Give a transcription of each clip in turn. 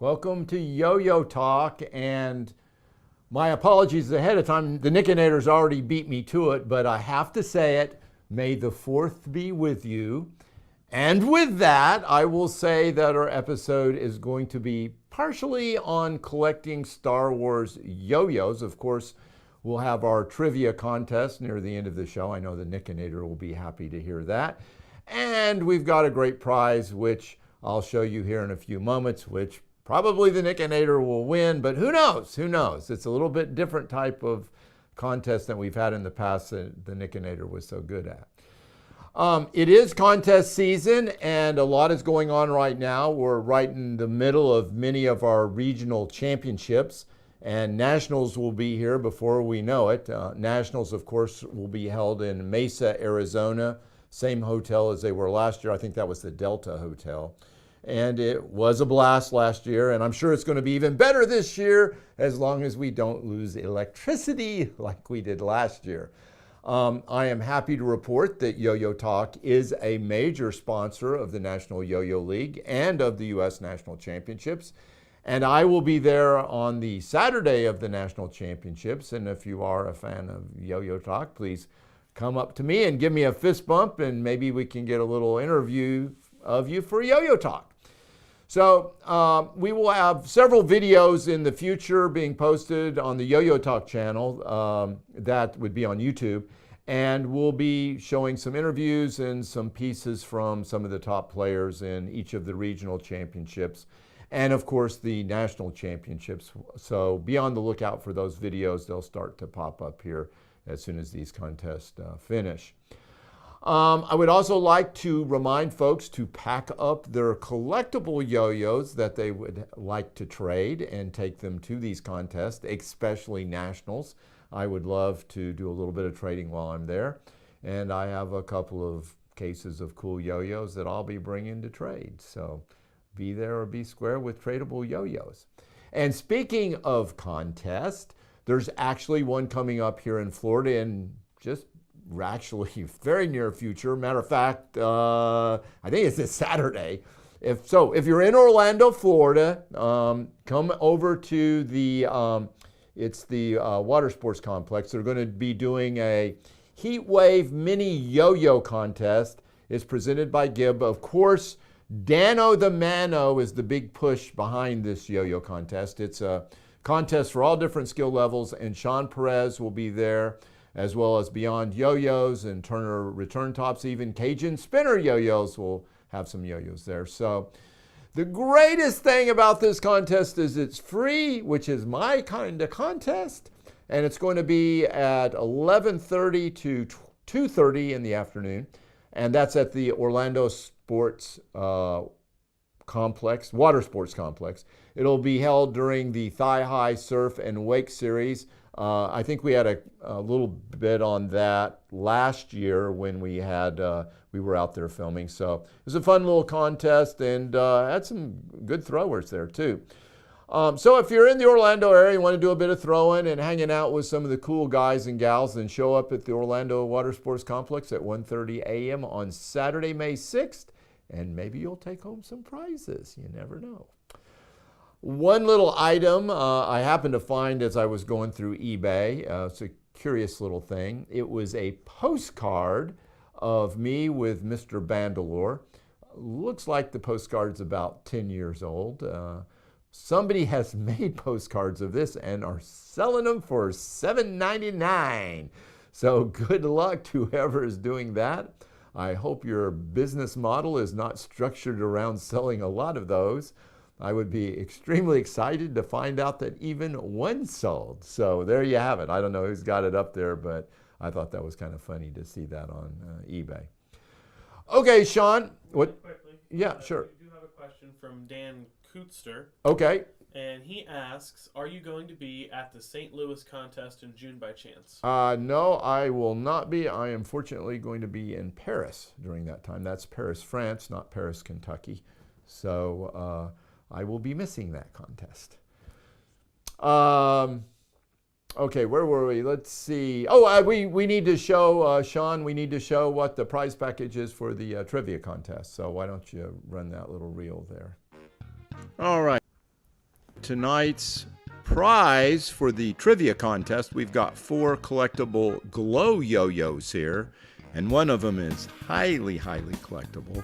Welcome to Yo-Yo Talk, and my apologies ahead of time. The Nickinator's already beat me to it, but I have to say it. May the 4th be with you. And with that, I will say that our episode is going to be partially on collecting Star Wars yo-yos. Of course, we'll have our trivia contest near the end of the show. I know the Nickinator will be happy to hear that. And we've got a great prize, which I'll show you here in a few moments, which probably the Nickinator will win, but who knows? Who knows? It's a little bit different type of contest than we've had in the past that the Nickinator was so good at. It is contest season, and a lot is going on right now. We're right in the middle of many of our regional championships, and nationals will be here before we know it. Nationals, of course, will be held in Mesa, Arizona, same hotel as they were last year. I think that was the Delta Hotel. And it was a blast last year, and I'm sure it's going to be even better this year as long as we don't lose electricity like we did last year. I am happy to report that Yo-Yo Talk is a major sponsor of the National Yo-Yo League and of the U.S. National Championships. And I will be there on the Saturday of the National Championships. And if you are a fan of Yo-Yo Talk, please come up to me and give me a fist bump, and maybe we can get a little interview of you for Yo-Yo Talk. So we will have several videos in the future being posted on the Yo-Yo Talk channel that would be on YouTube. And we'll be showing some interviews and some pieces from some of the top players in each of the regional championships. And of course, the national championships. So be on the lookout for those videos. They'll start to pop up here as soon as these contests finish. I would also like to remind folks to pack up their collectible yo-yos that they would like to trade and take them to these contests, especially nationals. I would love to do a little bit of trading while I'm there. And I have a couple of cases of cool yo-yos that I'll be bringing to trade. So be there or be square with tradable yo-yos. And speaking of contest, there's actually one coming up here in Florida in just actually very near future. Matter of fact, I think it's this Saturday. If you're in Orlando, Florida, come over to the it's the water sports complex. They're going to be doing a Heatwave mini yo-yo contest. It's presented by Gibb. Of course, Dano the Mano is the big push behind this yo-yo contest. It's a contest for all different skill levels, and Sean Perez will be there, as well as Beyond Yo-Yos and Turner Return Tops. Even Cajun Spinner Yo-Yos will have some yo-yos there. So the greatest thing about this contest is it's free, which is my kind of contest. And it's going to be at 11:30 to 2:30 in the afternoon. And that's at the Orlando Sports Complex, Water Sports Complex. It'll be held during the Thigh High Surf and Wake Series. I think we had a little bit on that last year when we were out there filming. So it was a fun little contest, and had some good throwers there too. So if you're in the Orlando area, you want to do a bit of throwing and hanging out with some of the cool guys and gals, then show up at the Orlando Water Sports Complex at 1:30 a.m. on Saturday, May 6th, and maybe you'll take home some prizes. You never know. One little item I happened to find as I was going through eBay. It's a curious little thing. It was a postcard of me with Mr. Bandalore. Looks like the postcard's about 10 years old. Somebody has made postcards of this and are selling them for $7.99. So good luck to whoever is doing that. I hope your business model is not structured around selling a lot of those. I would be extremely excited to find out that even one sold. So there you have it. I don't know who's got it up there, but I thought that was kind of funny to see that on eBay. Okay, Sean. What? Quickly. Yeah, sure. We do have a question from Dan Kootster. Okay. And he asks, are you going to be at the St. Louis contest in June by chance? No, I will not be. I am fortunately going to be in Paris during that time. That's Paris, France, not Paris, Kentucky. So I will be missing that contest. Okay, where were we? Let's see. Oh, we need to show, Sean, we need to show what the prize package is for the trivia contest. So why don't you run that little reel there? All right. tonight's prize for the trivia contest, we've got 4 collectible glow yo-yos here, and one of them is highly collectible.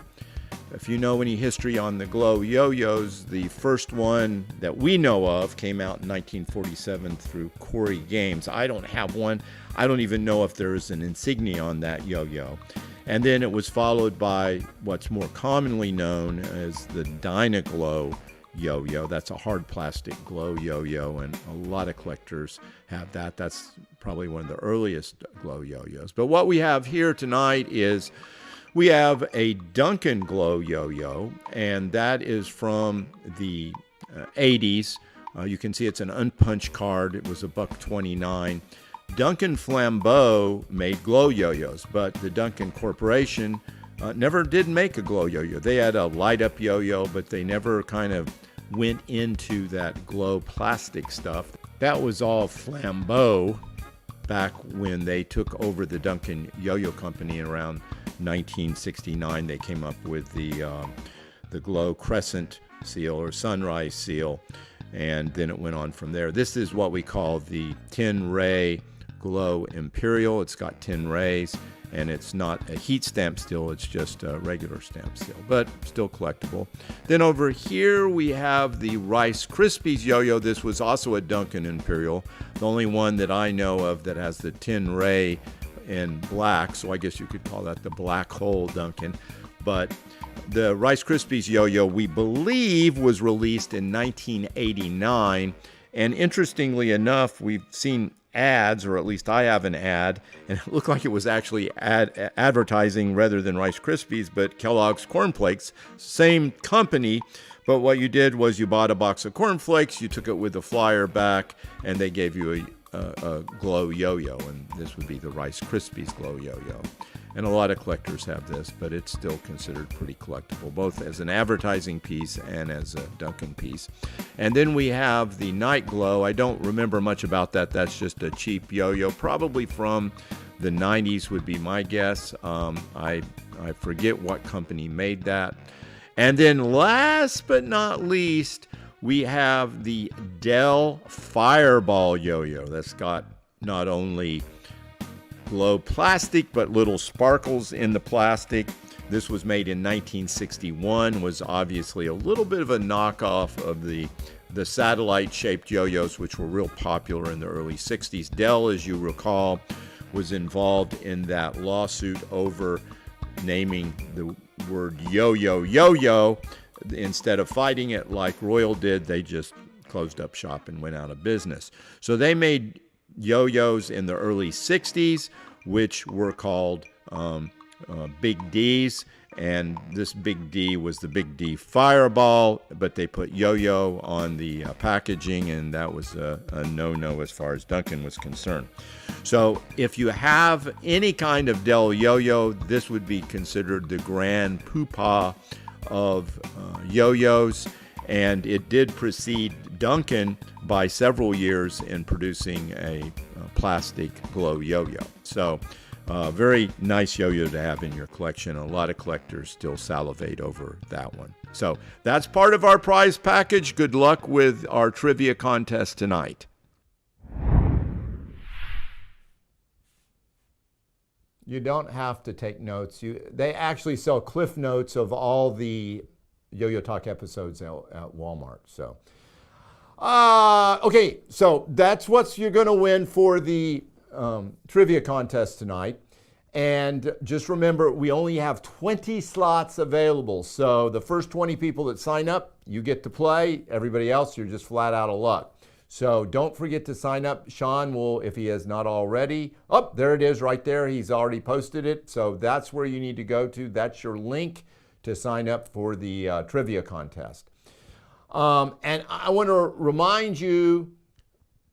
If you know any history on the glow yo-yos, the first one that we know of came out in 1947 through Corey Games. I don't have one. I don't even know if there is an insignia on that yo-yo. And then it was followed by what's more commonly known as the Dyna-Glow yo-yo. That's a hard plastic glow yo-yo, and a lot of collectors have that. That's probably one of the earliest glow yo-yos. But what we have here tonight is we have a Duncan glow yo-yo, and that is from the 80s. You can see it's an unpunched card. It was $1.29. Duncan Flambeau made glow yo-yos, but the Duncan Corporation never did make a glow yo-yo. They had a light-up yo-yo, but they never kind of went into that glow plastic stuff. That was all Flambeau back when they took over the Duncan Yo-Yo Company around 1969. They came up with the glow crescent seal or sunrise seal, and then it went on from there. This is what we call the 10-ray glow Imperial. It's got 10 rays, and it's not a heat stamp steel, it's just a regular stamp steel, but still collectible. Then over here we have the Rice Krispies yo-yo. This was also a Duncan Imperial, the only one that I know of that has the 10 ray in black, so I guess you could call that the black hole Duncan. But the Rice Krispies yo-yo, we believe, was released in 1989, and interestingly enough, we've seen ads, or at least I have an ad, and it looked like it was actually advertising rather than Rice Krispies, but Kellogg's Corn Flakes, same company. But what you did was you bought a box of Corn Flakes, you took it with the flyer back, and they gave you a glow yo-yo, and this would be the Rice Krispies glow yo-yo. And a lot of collectors have this, but it's still considered pretty collectible, both as an advertising piece and as a Duncan piece. And then we have the Night Glow. I don't remember much about that. That's just a cheap yo-yo, probably from the 90s would be my guess. I forget what company made that. And then last but not least, we have the Dell Fireball yo-yo. That's got not only glow plastic, but little sparkles in the plastic. This was made in 1961, was obviously a little bit of a knockoff of the satellite-shaped yo-yos, which were real popular in the early 60s. Dell, as you recall, was involved in that lawsuit over naming the word yo-yo. Instead of fighting it like Royal did, they just closed up shop and went out of business. So they made yo-yos in the early 60s, which were called Big Ds, and this Big D was the Big D Fireball, but they put yo-yo on the packaging, and that was a no-no as far as Duncan was concerned. So if you have any kind of Dell yo-yo, this would be considered the grand poobah of yo-yos, and it did precede Duncan by several years in producing a plastic glow yo-yo. So very nice yo-yo to have in your collection. A lot of collectors still salivate over that one. So that's part of our prize package. Good luck with our trivia contest tonight. You don't have to take notes. They actually sell cliff notes of all the Yo-Yo Talk episodes at Walmart. So, okay, so that's what you're going to win for the trivia contest tonight. And just remember, we only have 20 slots available. So the first 20 people that sign up, you get to play. Everybody else, you're just flat out of luck. So don't forget to sign up. Sean will, if he has not already. Oh, there it is right there. He's already posted it. So that's where you need to go to. That's your link to sign up for the trivia contest. And I want to remind you,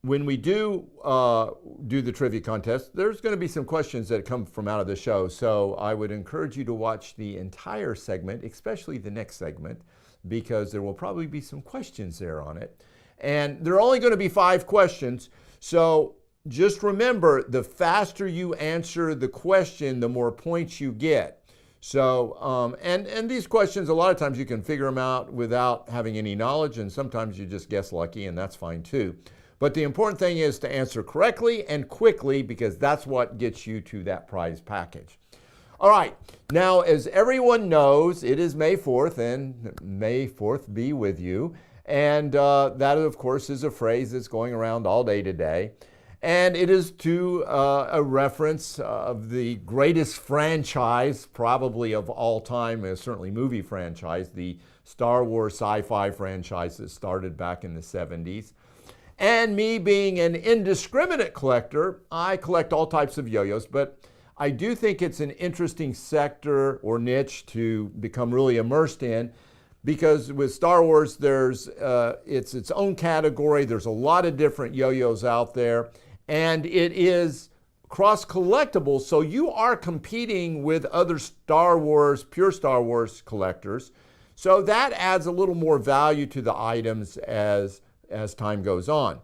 when we do the trivia contest, there's going to be some questions that come from out of the show. So I would encourage you to watch the entire segment, especially the next segment, because there will probably be some questions there on it. And there are only going to be 5 questions. So just remember, the faster you answer the question, the more points you get. So, and these questions, a lot of times you can figure them out without having any knowledge, and sometimes you just guess lucky, and that's fine too. But the important thing is to answer correctly and quickly, because that's what gets you to that prize package. All right, now as everyone knows, it is May 4th, and May 4th be with you. And that, of course, is a phrase that's going around all day today. And it is to a reference of the greatest franchise, probably of all time, certainly movie franchise, the Star Wars sci-fi franchise that started back in the 70s. And me being an indiscriminate collector, I collect all types of yo-yos, but I do think it's an interesting sector or niche to become really immersed in, because with Star Wars, there's it's its own category. There's a lot of different yo-yos out there, and it is cross-collectible, so you are competing with other Star Wars, pure Star Wars collectors. So that adds a little more value to the items as time goes on.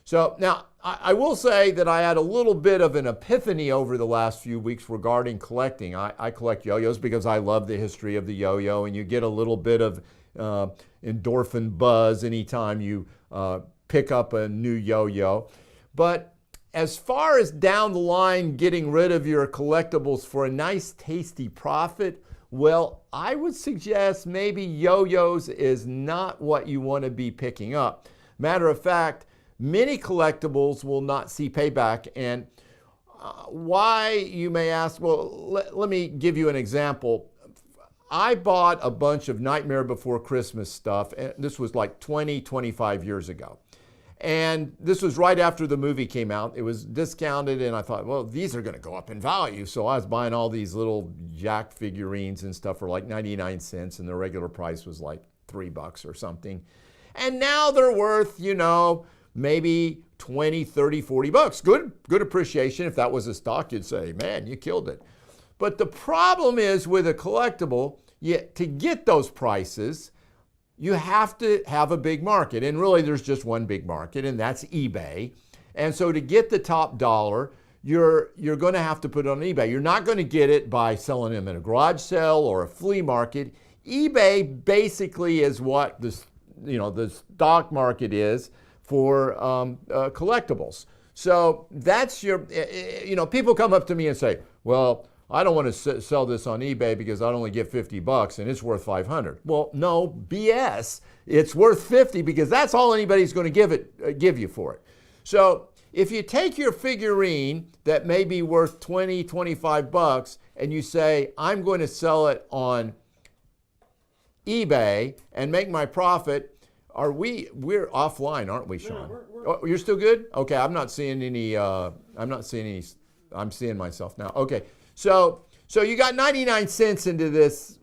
So now, I will say that I had a little bit of an epiphany over the last few weeks regarding collecting. I collect yo-yos because I love the history of the yo-yo, and you get a little bit of endorphin buzz anytime you pick up a new yo-yo. But as far as down the line getting rid of your collectibles for a nice tasty profit, well, I would suggest maybe yo-yos is not what you want to be picking up. Matter of fact, many collectibles will not see payback. And why, you may ask? Well, let me give you an example. I bought a bunch of Nightmare Before Christmas stuff, and this was like 25 years ago. And this was right after the movie came out. It was discounted, and I thought, well, these are going to go up in value. So I was buying all these little Jack figurines and stuff for like 99 cents, and the regular price was like $3 or something. And now they're worth, you know, maybe 20, 30, 40 bucks. Good appreciation. If that was a stock, you'd say, man, you killed it. But the problem is with a collectible, to get those prices, you have to have a big market. And really, there's just one big market, and that's eBay. And so to get the top dollar, you're going to have to put it on eBay. You're not going to get it by selling them in a garage sale or a flea market. eBay basically is what the stock market is for collectibles. So that's your, people come up to me and say, well, I don't want to sell this on eBay because I'd only get 50 bucks and it's worth 500. Well, no, BS. It's worth 50 because that's all anybody's going to give you for it. So if you take your figurine that may be worth 20, 25 bucks and you say, I'm going to sell it on eBay and make my profit, we're offline, aren't we, Sean? No, we're Oh, you're still good? Okay, I'm seeing myself now. Okay, so you got 99 cents into this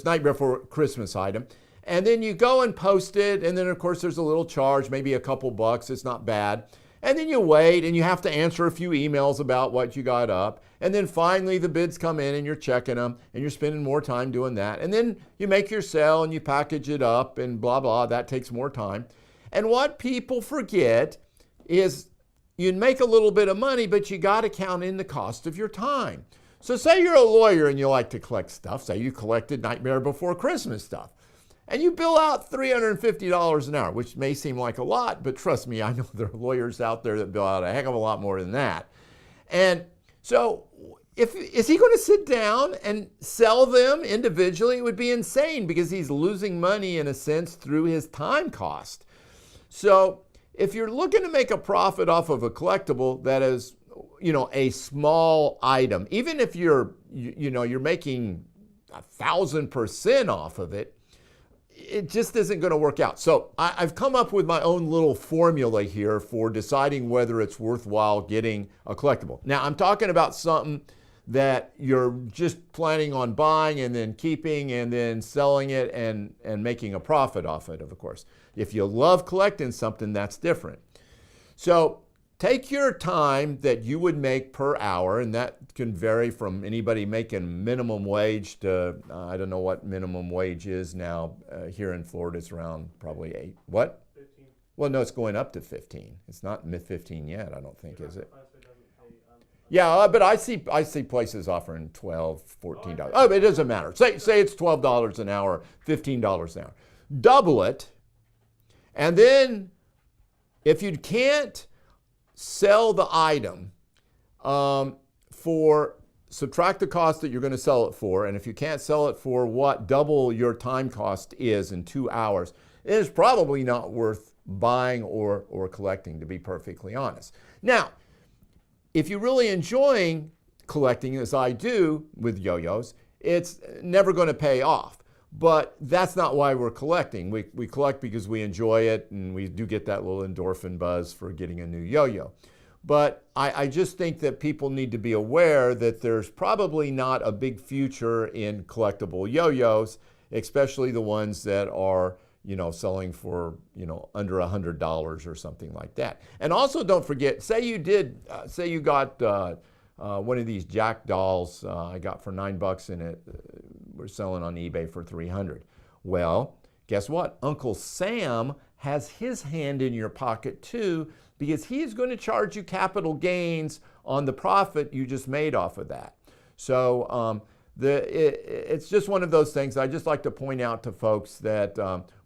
Nightmare Before Christmas item, and then you go and post it, and then of course there's a little charge, maybe a couple bucks, it's not bad. And then you wait, and you have to answer a few emails about what you got up. And then finally the bids come in, and you're checking them, and you're spending more time doing that. And then you make your sale, and you package it up, and blah, blah. That takes more time. And what people forget is you make a little bit of money, but you got to count in the cost of your time. So say you're a lawyer, and you like to collect stuff. Say you collected Nightmare Before Christmas stuff. And you bill out $350 an hour, which may seem like a lot, but trust me, I know there are lawyers out there that bill out a heck of a lot more than that. And so is he going to sit down and sell them individually? It would be insane because he's losing money in a sense through his time cost. So if you're looking to make a profit off of a collectible that is, a small item, even if you're making 1,000% off of it, it just isn't going to work out. So I've come up with my own little formula here for deciding whether it's worthwhile getting a collectible. Now, I'm talking about something that you're just planning on buying and then keeping and then selling it and making a profit off it, of course. If you love collecting something, that's different. So take your time that you would make per hour, and that can vary from anybody making minimum wage to, I don't know what minimum wage is now. Here in Florida, it's around probably 8. What? 15. Well, no, it's going up to 15. It's not 15 yet, I don't think, is it? Yeah, but I see places offering $12, $14. Oh, it doesn't matter. Say it's $12 an hour, $15 an hour. Double it, and then if you can't sell the item subtract the cost that you're going to sell it for, and if you can't sell it for what double your time cost is in 2 hours, it is probably not worth buying or collecting, to be perfectly honest. Now, if you're really enjoying collecting, as I do with yo-yos, it's never going to pay off. But that's not why we're collecting. We collect because we enjoy it, and we do get that little endorphin buzz for getting a new yo-yo. But I just think that people need to be aware that there's probably not a big future in collectible yo-yos, especially the ones that are, selling for, under $100 or something like that. And also don't forget, say you got one of these Jack dolls I got for $9 and it we're selling on eBay for $300. Well, guess what? Uncle Sam has his hand in your pocket too, because he's going to charge you capital gains on the profit you just made off of that. So it's just one of those things. I just like to point out to folks that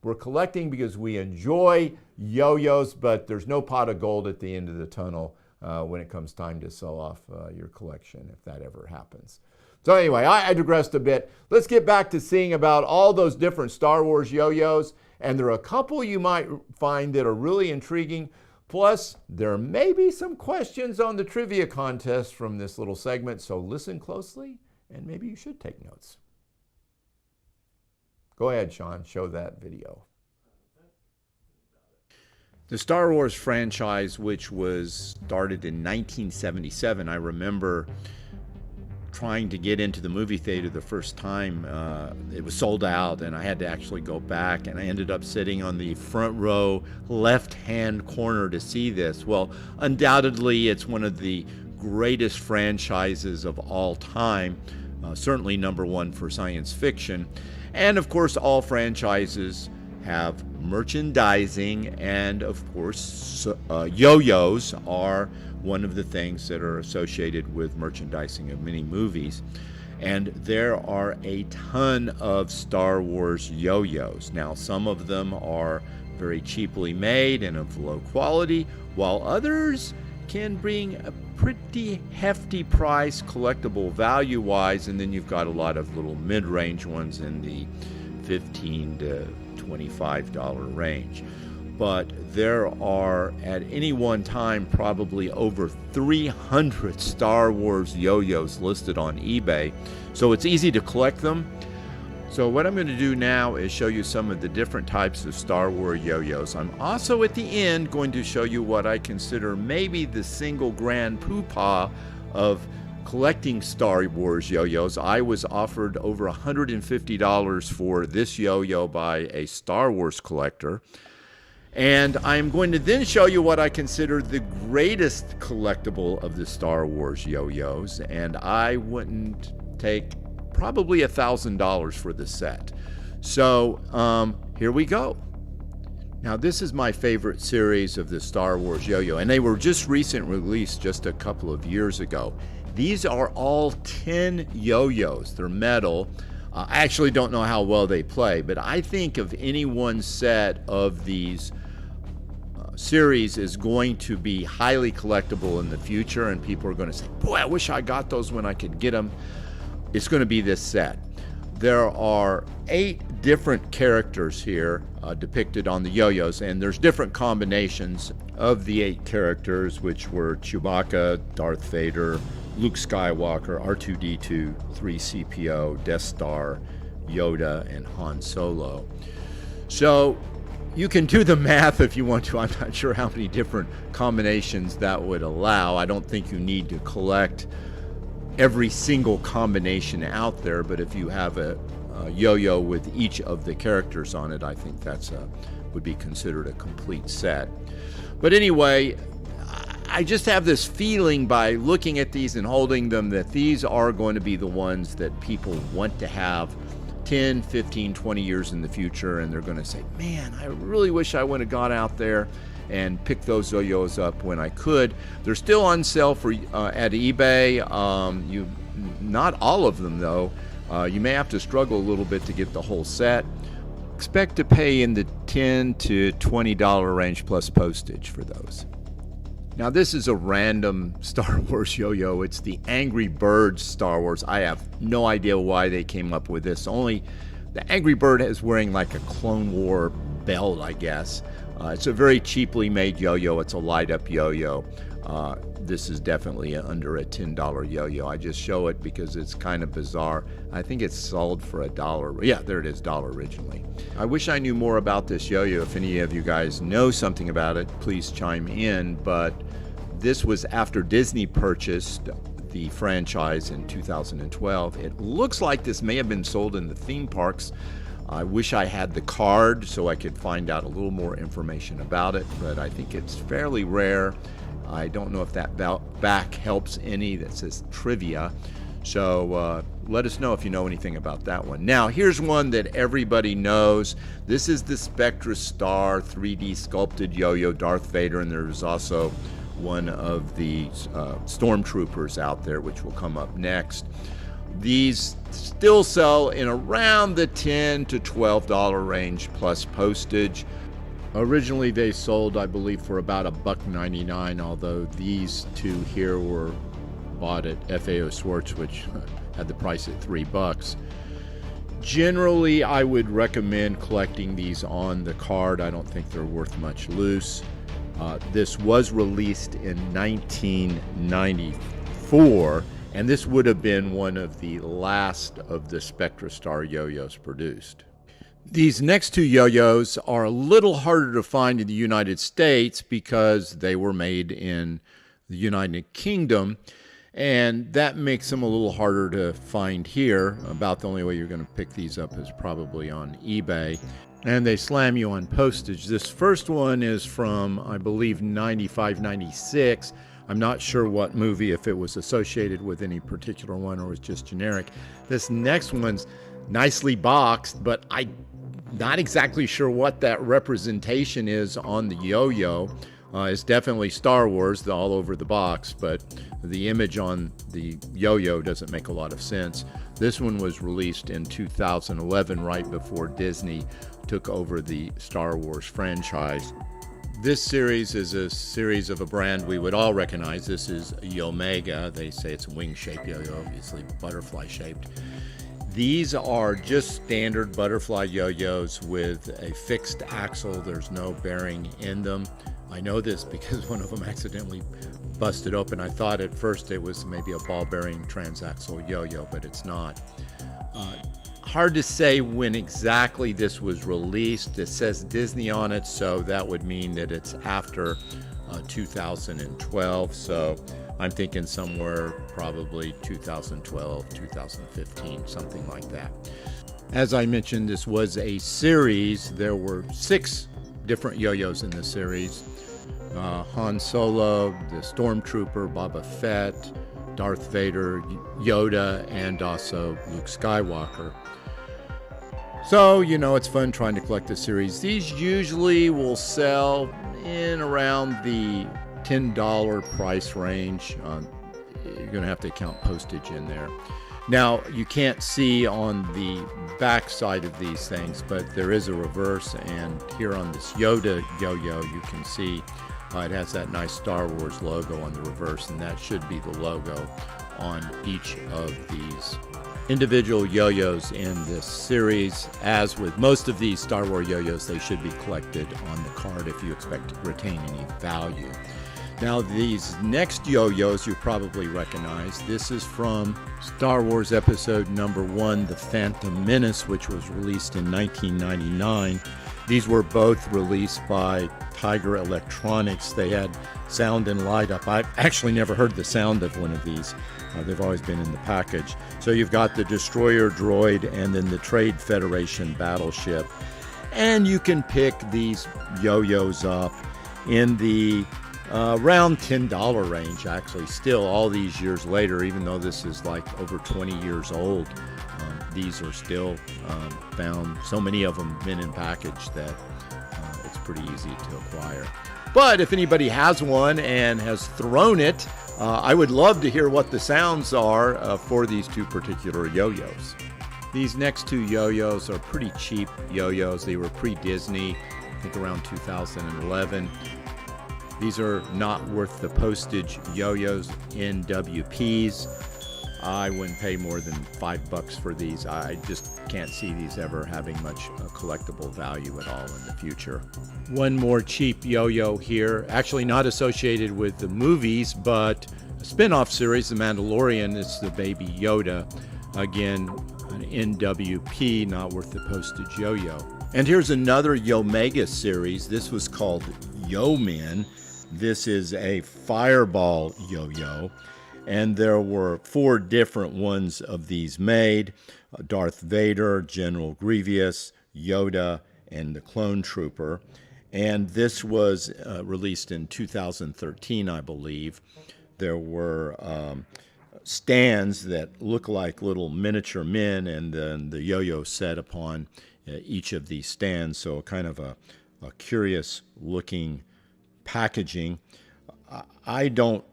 we're collecting because we enjoy yo-yos, but there's no pot of gold at the end of the tunnel when it comes time to sell off your collection, if that ever happens. So anyway, I digressed a bit. Let's get back to seeing about all those different Star Wars yo-yos, and there are a couple you might find that are really intriguing. Plus, there may be some questions on the trivia contest from this little segment, so listen closely, and maybe you should take notes. Go ahead, Sean, show that video. The Star Wars franchise, which was started in 1977, I remember trying to get into the movie theater the first time. It was sold out, and I had to actually go back, and I ended up sitting on the front row left-hand corner to see this. Well, undoubtedly, it's one of the greatest franchises of all time, certainly number one for science fiction. And of course, all franchises have merchandising, and of course, yo-yos are one of the things that are associated with merchandising of many movies. And there are a ton of Star Wars yo-yos. Now, some of them are very cheaply made and of low quality, while others can bring a pretty hefty price collectible value-wise, and then you've got a lot of little mid-range ones in the $15 to $25 range. But there are at any one time probably over 300 Star Wars yo-yos listed on eBay, so it's easy to collect them. So what I'm going to do now is show you some of the different types of Star Wars yo-yos. I'm also at the end going to show you what I consider maybe the single grand poobah of collecting Star Wars yo-yos. I was offered over $150 for this yo-yo by a Star Wars collector. And I'm going to then show you what I consider the greatest collectible of the Star Wars yo-yos, and I wouldn't take probably $1,000 for the set. So here we go. Now, this is my favorite series of the Star Wars yo-yo, and they were just recently released just a couple of years ago. These are all 10 yo-yos. They're metal. I actually don't know how well they play, but I think of any one set of these series is going to be highly collectible in the future, and people are going to say, boy, I wish I got those when I could get them. It's going to be this set. There are 8 different characters here depicted on the yo-yos, and there's different combinations of the 8 characters, which were Chewbacca, Darth Vader, Luke Skywalker, R2-D2, 3CPO, Death Star, Yoda, and Han Solo. So you can do the math if you want to. I'm not sure how many different combinations that would allow. I don't think you need to collect every single combination out there, but if you have a yo-yo with each of the characters on it, I think that's would be considered a complete set. But anyway, I just have this feeling by looking at these and holding them that these are going to be the ones that people want to have 10, 15, 20 years in the future, and they're going to say, man, I really wish I would have gone out there and pick those yo-yos up when I could. They're still on sale for at eBay. Not all of them though. You may have to struggle a little bit to get the whole set. Expect to pay in the $10 to $20 range plus postage for those. Now this is a random Star Wars yo-yo. It's the Angry Birds Star Wars. I have no idea why they came up with this. Only the Angry Bird is wearing like a Clone War belt, I guess. It's a very cheaply made yo-yo. It's a light-up yo-yo. This is definitely under a $10 yo-yo. I just show it because it's kind of bizarre. I think it's sold for $1. Yeah, there it is, $1 originally. I wish I knew more about this yo-yo. If any of you guys know something about it, please chime in. But this was after Disney purchased the franchise in 2012. It looks like this may have been sold in the theme parks. I wish I had the card so I could find out a little more information about it, but I think it's fairly rare. I don't know if that back helps any that says trivia. So let us know if you know anything about that one. Now, here's one that everybody knows. This is the Spectra Star 3D sculpted yo-yo Darth Vader, and there's also one of the Stormtroopers out there, which will come up next. These still sell in around the $10 to $12 range plus postage. Originally they sold, I believe, for about $1.99, although these two here were bought at FAO Schwartz, which had the price at $3. Generally, I would recommend collecting these on the card. I don't think they're worth much loose. This was released in 1994, and this would have been one of the last of the Spectra Star yo-yos produced. These next two yo-yos are a little harder to find in the United States because they were made in the United Kingdom, and that makes them a little harder to find here. About the only way you're going to pick these up is probably on eBay, and they slam you on postage. This first one is from, I believe, 95, 96. I'm not sure what movie, if it was associated with any particular one or was just generic. This next one's nicely boxed, but I'm not exactly sure what that representation is on the yo-yo. It's definitely Star Wars all over the box, but the image on the yo-yo doesn't make a lot of sense. This one was released in 2011, right before Disney took over the Star Wars franchise. This series is a series of a brand we would all recognize. This is Yomega. They say it's a wing-shaped yo-yo, obviously butterfly-shaped. These are just standard butterfly yo-yos with a fixed axle. There's no bearing in them. I know this because one of them accidentally busted open. I thought at first it was maybe a ball bearing transaxle yo-yo, but it's not. Hard to say when exactly this was released. It says Disney on it, so that would mean that it's after 2012. So I'm thinking somewhere probably 2012, 2015, something like that. As I mentioned, this was a series. There were 6 different yo-yos in the series. Han Solo, the Stormtrooper, Boba Fett, Darth Vader, Yoda, and also Luke Skywalker. So, you know, it's fun trying to collect the series. These usually will sell in around the $10 price range. You're going to have to count postage in there. Now, you can't see on the back side of these things, but there is a reverse, and here on this Yoda yo-yo, you can see it has that nice Star Wars logo on the reverse, and that should be the logo on each of these individual yo-yos in this series. As with most of these Star Wars yo-yos, they should be collected on the card if you expect to retain any value. Now, these next yo-yos you probably recognize. This is from Star Wars Episode Number 1, The Phantom Menace, which was released in 1999. These were both released by Tiger Electronics. They had sound and light up. I've actually never heard the sound of one of these. They've always been in the package. So you've got the Destroyer Droid and then the Trade Federation battleship. And you can pick these yo-yos up in the around $10 range, actually. Still, all these years later, even though this is like over 20 years old, these are still found. So many of them been in package that it's pretty easy to acquire. But if anybody has one and has thrown it, I would love to hear what the sounds are for these two particular yo-yos. These next two yo-yos are pretty cheap yo-yos. They were pre-Disney, I think around 2011. These are not worth the postage yo-yos, NWPs. I wouldn't pay more than $5 for these. I just can't see these ever having much collectible value at all in the future. One more cheap yo-yo here, actually not associated with the movies, but a spin-off series, The Mandalorian. It's the baby Yoda. Again, an NWP, not worth the postage yo-yo. And here's another Yomega series. This was called Yo-Man. This is a Fireball yo-yo. And there were 4 different ones of these made. Darth Vader, General Grievous, Yoda, and the Clone Trooper. And this was released in 2013, I believe. There were stands that look like little miniature men, and then the yo-yo set upon each of these stands. So kind of a curious looking packaging. I don't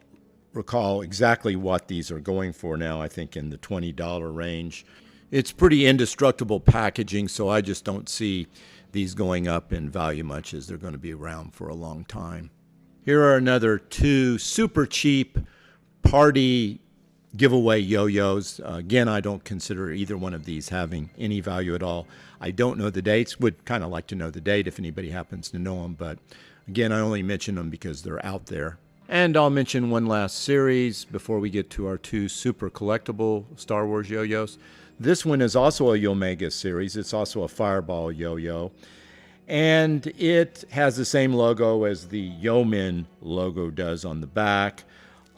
recall exactly what these are going for now. I think in the $20 range. It's pretty indestructible packaging, so I just don't see these going up in value much, as they're going to be around for a long time. Here are another 2 super cheap party giveaway yo-yos. Again, I don't consider either one of these having any value at all. I don't know the dates. Would kind of like to know the date if anybody happens to know them, but again, I only mention them because they're out there. And I'll mention one last series before we get to our 2 super collectible Star Wars yo-yos. This one is also a Yomega series. It's also a Fireball yo-yo. And it has the same logo as the Yo-Man logo does on the back.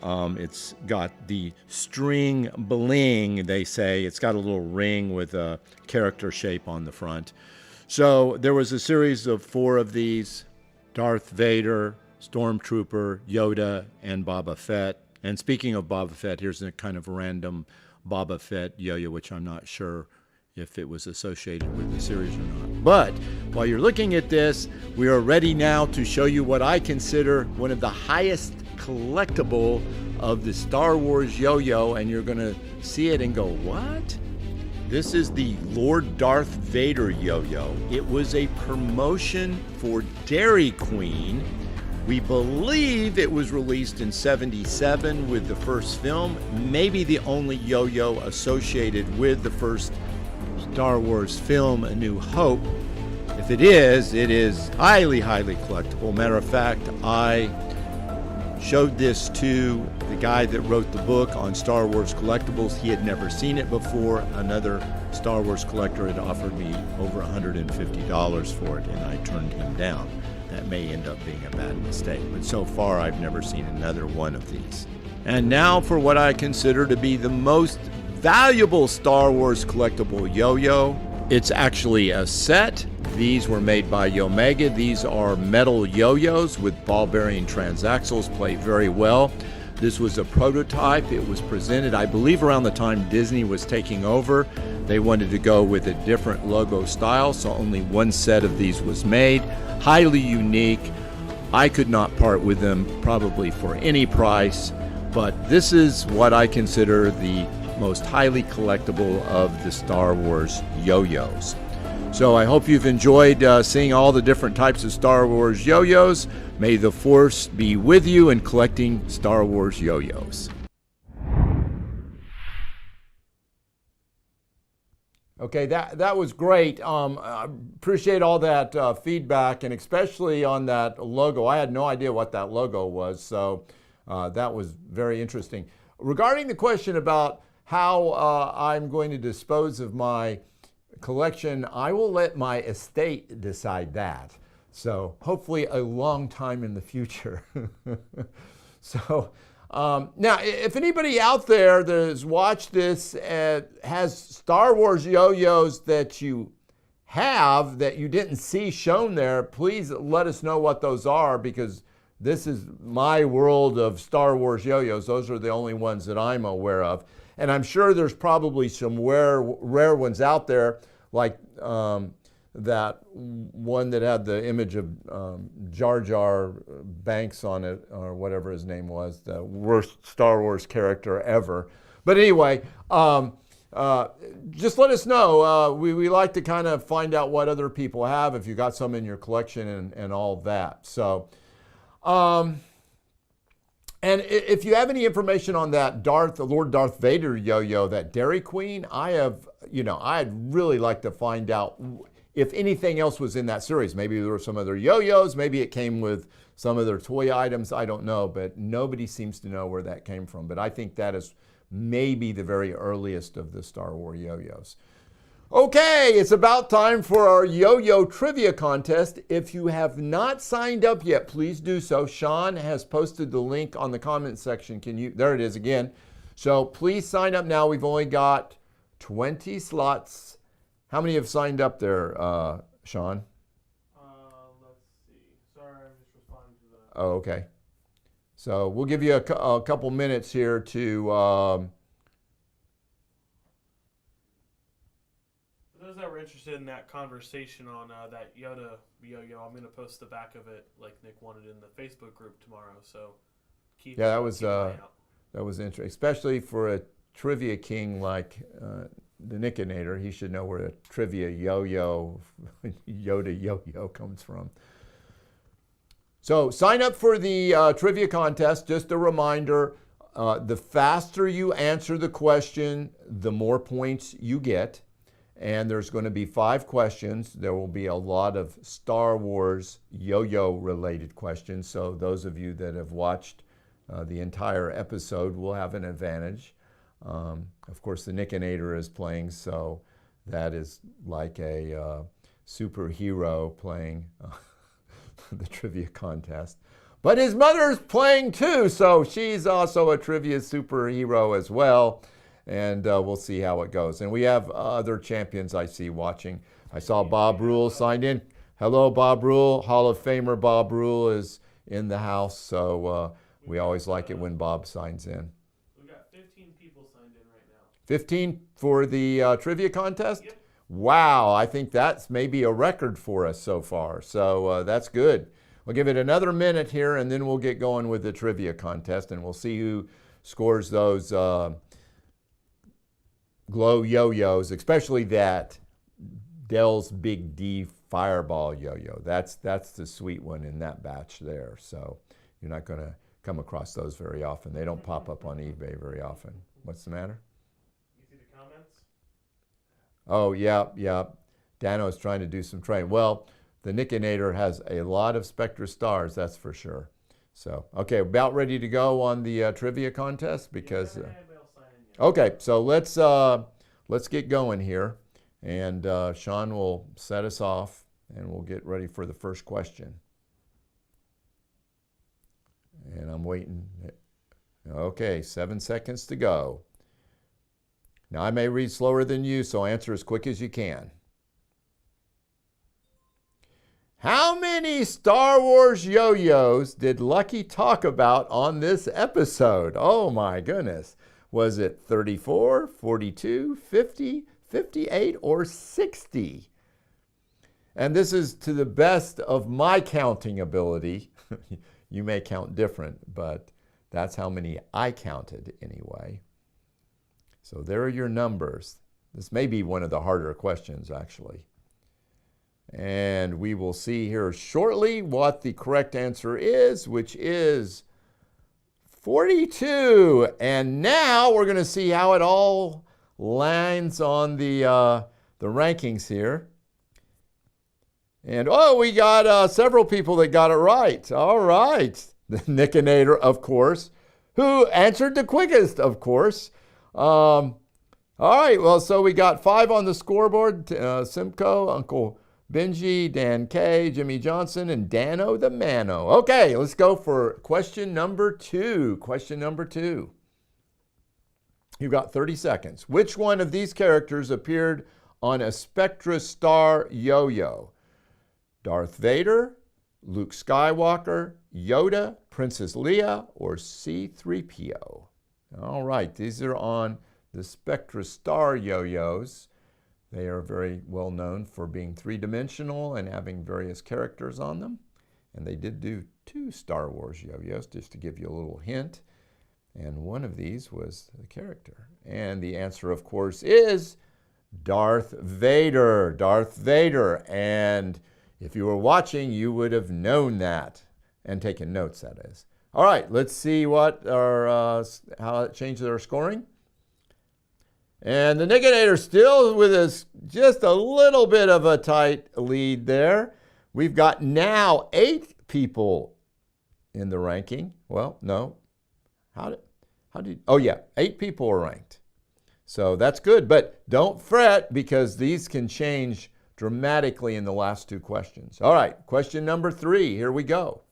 It's got the string bling, they say. It's got a little ring with a character shape on the front. So there was a series of 4 of these: Darth Vader, Stormtrooper, Yoda, and Boba Fett. And speaking of Boba Fett, here's a kind of random Boba Fett yo-yo, which I'm not sure if it was associated with the series or not. But while you're looking at this, we are ready now to show you what I consider one of the highest collectible of the Star Wars yo-yo, and you're going to see it and go, what? This is the Lord Darth Vader yo-yo. It was a promotion for Dairy Queen. We believe it was released in '77 with the first film, maybe the only yo-yo associated with the first Star Wars film, A New Hope. If it is highly, highly collectible. Matter of fact, I showed this to the guy that wrote the book on Star Wars Collectibles. He had never seen it before. Another Star Wars collector had offered me over $150 for it, and I turned him down. That may end up being a bad mistake, but so far I've never seen another one of these. And now for what I consider to be the most valuable Star Wars collectible yo-yo. It's actually a set. These were made by Yomega. These are metal yo-yos with ball bearing transaxles, play very well. This was a prototype. It was presented, I believe, around the time Disney was taking over. They wanted to go with a different logo style, so only one set of these was made. Highly unique. I could not part with them probably for any price, but this is what I consider the most highly collectible of the Star Wars yo-yos. So I hope you've enjoyed seeing all the different types of Star Wars yo-yos. May the Force be with you in collecting Star Wars yo-yos. Okay, that was great. I appreciate all that feedback, and especially on that logo. I had no idea what that logo was, so that was very interesting. Regarding the question about how I'm going to dispose of my collection, I will let my estate decide that. So hopefully a long time in the future. So now, if anybody out there that has watched this has Star Wars yo-yos that you have that you didn't see shown there, please let us know what those are, because this is my world of Star Wars yo-yos. Those are the only ones that I'm aware of. And I'm sure there's probably some rare ones out there, like that one that had the image of Jar Jar Banks on it, or whatever his name was, the worst Star Wars character ever. But anyway, just let us know. We like to kind of find out what other people have, if you got some in your collection and all that. So, and if you have any information on that Lord Darth Vader yo-yo, that Dairy Queen, I'd really like to find out if anything else was in that series. Maybe there were some other yo-yos, maybe it came with some of their toy items, I don't know, but nobody seems to know where that came from. But I think that is maybe the very earliest of the Star Wars yo-yos. Okay, it's about time for our yo-yo trivia contest. If you have not signed up yet, please do so. Sean has posted the link on the comment section. There it is again. So please sign up now. We've only got 20 slots. How many have signed up there, Sean? Let's see. Sorry, I'm just responding to that. Oh, okay. So we'll give you a couple minutes here to... For those that were interested in that conversation on that Yoda yo-yo, I'm going to post the back of it like Nick wanted in the Facebook group tomorrow. So keep that an was eye out. That was interesting, especially for a trivia king like the Nickinator. He should know where the trivia yo-yo, Yoda yo-yo comes from. So sign up for the trivia contest. Just a reminder, the faster you answer the question, the more points you get. And there's going to be 5 questions. There will be a lot of Star Wars yo-yo related questions. So those of you that have watched the entire episode will have an advantage. Of course, the Nickinator is playing, so that is like a superhero playing the trivia contest. But his mother's playing too, so she's also a trivia superhero as well. And we'll see how it goes. And we have other champions I see watching. I saw Bob Rule signed in. Hello, Bob Rule. Hall of Famer Bob Rule is in the house, so we always like it when Bob signs in. We've got 15 people signed in right now. 15 for the trivia contest? Yep. Wow, I think that's maybe a record for us so far. So that's good. We'll give it another minute here, and then we'll get going with the trivia contest, and we'll see who scores those glow yo-yos, especially that Dell's Big D Fireball yo-yo. That's the sweet one in that batch there. So you're not going to come across those very often. They don't pop up on eBay very often. What's the matter? You see the comments? Oh, yeah. Dano's trying to do some training. Well, the Nickinator has a lot of Spectra Stars, that's for sure. So, okay, about ready to go on the trivia contest because... Okay, so let's get going here, and Sean will set us off, and we'll get ready for the first question. And I'm waiting. Okay, 7 seconds to go. Now I may read slower than you, so answer as quick as you can. How many Star Wars yo-yos did Lucky talk about on this episode? Oh my goodness. Was it 34, 42, 50, 58, or 60? And this is to the best of my counting ability. You may count different, but that's how many I counted anyway. So there are your numbers. This may be one of the harder questions, actually. And we will see here shortly what the correct answer is, which is 42. And now we're going to see how it all lands on the rankings here. And we got several people that got it right. All right. The Nickinator, of course, who answered the quickest, of course. All right. Well, so we got 5 on the scoreboard. Simcoe, Uncle Benji, Dan K, Jimmy Johnson, and Dano the Mano. Okay, let's go for question number 2. Question number 2. You've got 30 seconds. Which one of these characters appeared on a Spectra Star yo-yo? Darth Vader, Luke Skywalker, Yoda, Princess Leia, or C-3PO? All right, these are on the Spectra Star yo-yos. They are very well known for being three-dimensional and having various characters on them. And they did do 2 Star Wars yo-yos, just to give you a little hint. And one of these was the character. And the answer, of course, is Darth Vader. Darth Vader. And if you were watching, you would have known that and taken notes, that is. All right, let's see what our, how it changes our scoring. And the Nickinator still with us, just a little bit of a tight lead there. We've got now 8 people in the ranking. Well, no. Oh yeah, 8 people are ranked. So that's good, but don't fret because these can change dramatically in the last 2 questions. All right, question number 3, here we go.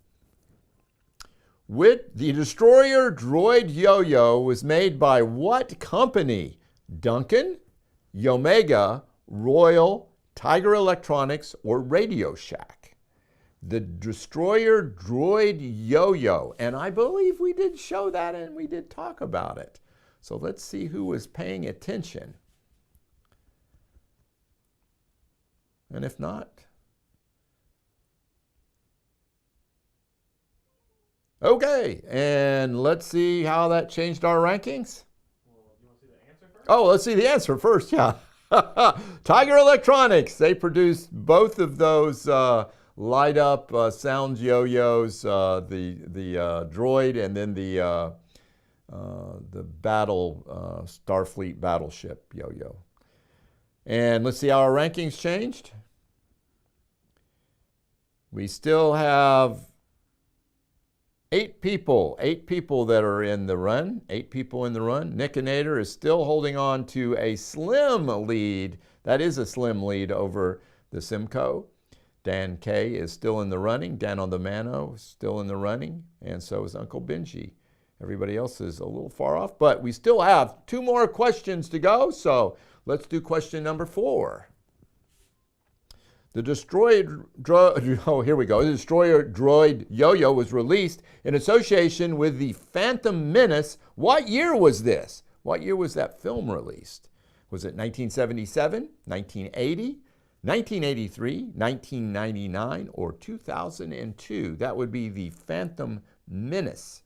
With the Destroyer Droid Yo-Yo was made by what company? Duncan, Yomega, Royal, Tiger Electronics, or Radio Shack? The Destroyer Droid Yo-Yo. And I believe we did show that and we did talk about it. So let's see who was paying attention. And if not, okay. And let's see how that changed our rankings. Oh, let's see the answer first, yeah. Tiger Electronics, they produced both of those light up sound yo-yos, the Droid and then the battle, Starfleet battleship yo-yo. And let's see how our rankings changed. We still have 8 people that are in the run, 8 people in the run. Nickinator is still holding on to a slim lead. That is a slim lead over the Simcoe. Dan K is still in the running. Dan on the Mano is still in the running, and so is Uncle Benji. Everybody else is a little far off, but we still have 2 more questions to go, so let's do question number 4. The Destroyer Droid Yo-Yo was released in association with the Phantom Menace. What year was this? What year was that film released? Was it 1977, 1980, 1983, 1999, or 2002? That would be the Phantom Menace.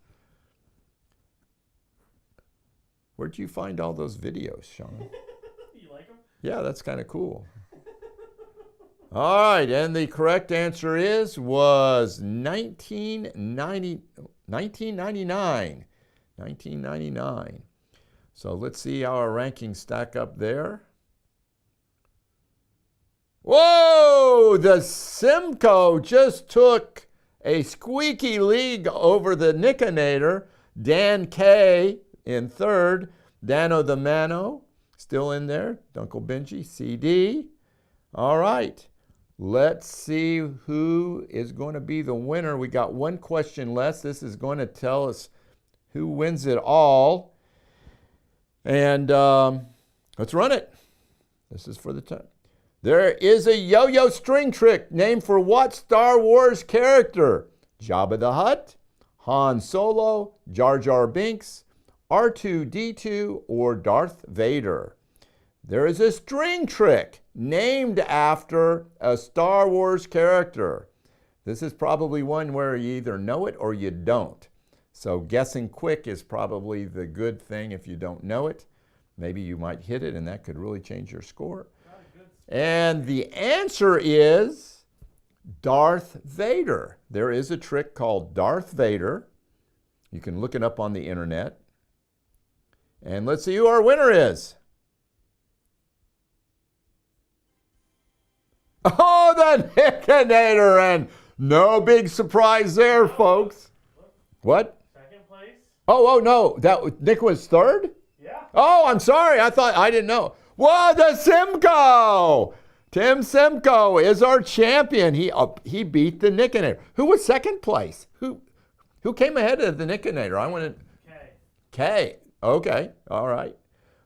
Where'd you find all those videos, Sean? You like them? Yeah, that's kind of cool. All right, and the correct answer was 1999. 1999. So let's see how our rankings stack up there. Whoa! The Simcoe just took a squeaky lead over the Nickinator. Dan K in third. Dano the Mano still in there. Uncle Benji, CD. All right. Let's see who is going to be the winner. We got 1 question less. This is going to tell us who wins it all. And let's run it. This is for the time. There is a yo-yo string trick named for what Star Wars character? Jabba the Hutt, Han Solo, Jar Jar Binks, R2-D2, or Darth Vader? There is a string trick named after a Star Wars character. This is probably one where you either know it or you don't. So guessing quick is probably the good thing if you don't know it. Maybe you might hit it and that could really change your score. And the answer is Darth Vader. There is a trick called Darth Vader. You can look it up on the internet. And let's see who our winner is. Oh, the Nickinator, and no big surprise there, folks. What? Second place? Oh, no, Nick was third? Yeah. Oh, I'm sorry, I didn't know. Whoa, the Simcoe! Tim Simcoe is our champion. He beat the Nickinator. Who was second place? Who came ahead of the Nickinator? I wanted K. Okay, all right.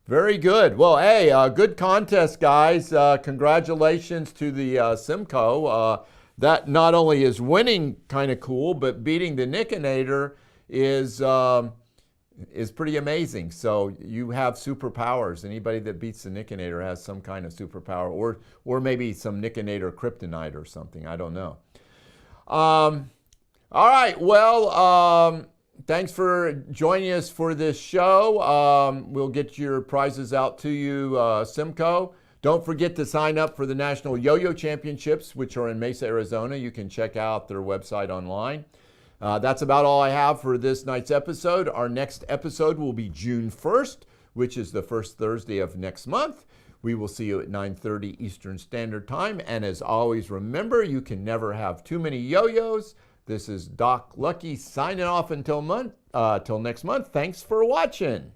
Very good. Well, hey, good contest, guys. Congratulations to the Simcoe. That not only is winning kind of cool, but beating the Nickinator is is pretty amazing. So you have superpowers. Anybody that beats the Nickinator has some kind of superpower, or maybe some Nickinator kryptonite or something. I don't know. All right. Well, thanks for joining us for this show. We'll get your prizes out to you, Simcoe. Don't forget to sign up for the National Yo-Yo Championships, which are in Mesa, Arizona. You can check out their website online. That's about all I have for this night's episode. Our next episode will be June 1st, which is the first Thursday of next month. We will see you at 9:30 Eastern Standard Time. And as always, remember, you can never have too many yo-yos. This is Doc Lucky signing off until next month. Thanks for watching.